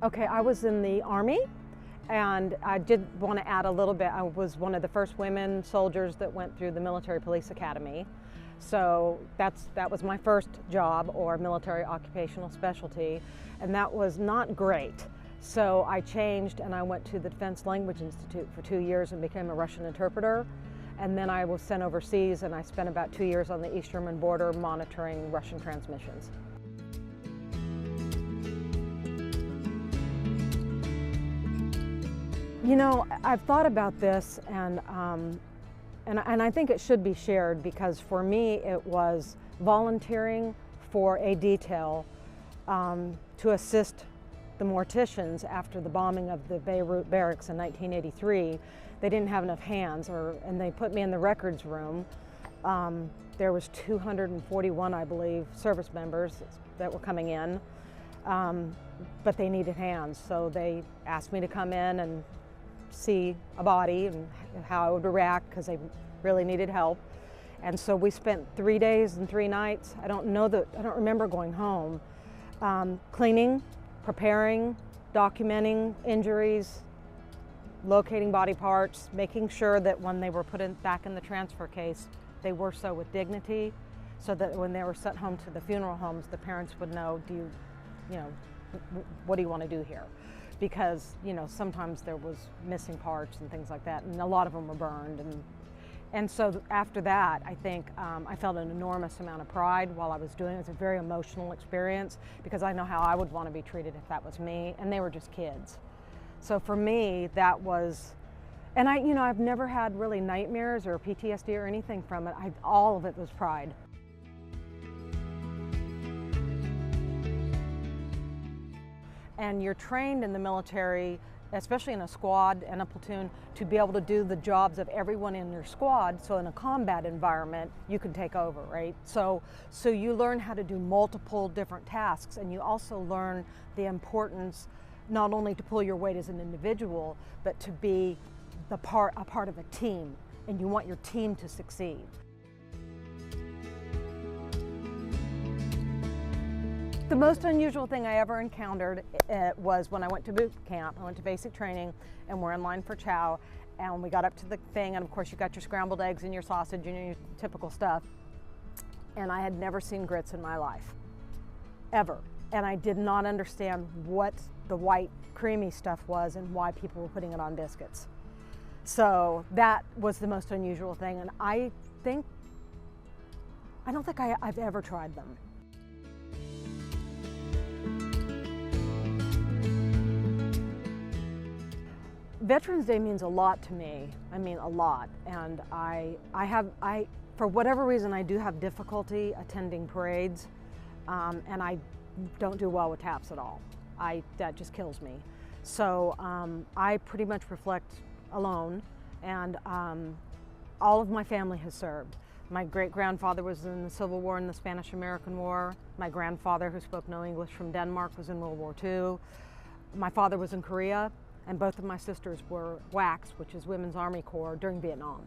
Okay, I was in the Army, and I did want to add a little bit. I was one of the first women soldiers that went through the Military Police Academy. So that was my first job, or military occupational specialty, and that was not great. So I changed and I went to the Defense Language Institute for 2 years and became a Russian interpreter. And then I was sent overseas, and I spent about 2 years on the East German border monitoring Russian transmissions. You know, I've thought about this, and I think it should be shared, because for me it was volunteering for a detail to assist the morticians after the bombing of the Beirut barracks in 1983. They didn't have enough hands, and they put me in the records room. There was 241, I believe, service members that were coming in, but they needed hands, so they asked me to come in and see a body and how I would react, because they really needed help. And so we spent 3 days and 3 nights. I don't remember going home. Cleaning, preparing, documenting injuries, locating body parts, making sure that when they were put back in the transfer case, they were so with dignity, so that when they were sent home to the funeral homes, the parents would know, what do you want to do here? Because, sometimes there was missing parts and things like that, and a lot of them were burned. And so after that, I think I felt an enormous amount of pride while I was doing it. It was a very emotional experience, because I know how I would want to be treated if that was me, and they were just kids. So for me, that was, and I've never had really nightmares or PTSD or anything from it. All of it was pride. And you're trained in the military, especially in a squad and a platoon, to be able to do the jobs of everyone in your squad. So in a combat environment, you can take over, right? So you learn how to do multiple different tasks, and you also learn the importance not only to pull your weight as an individual, but to be a part of a team, and you want your team to succeed. The most unusual thing I ever encountered was when I went to boot camp. I went to basic training, and we're in line for chow, and we got up to the thing, and of course you got your scrambled eggs and your sausage and your typical stuff. And I had never seen grits in my life, ever. And I did not understand what the white creamy stuff was and why people were putting it on biscuits. So that was the most unusual thing, and I don't think I've ever tried them. Veterans Day means a lot to me. I mean, a lot. And for whatever reason, I do have difficulty attending parades, and I don't do well with taps at all. That just kills me. So I pretty much reflect alone, and all of my family has served. My great-grandfather was in the Civil War and the Spanish-American War. My grandfather, who spoke no English, from Denmark, was in World War II. My father was in Korea, and both of my sisters were WACs, which is Women's Army Corps, during Vietnam.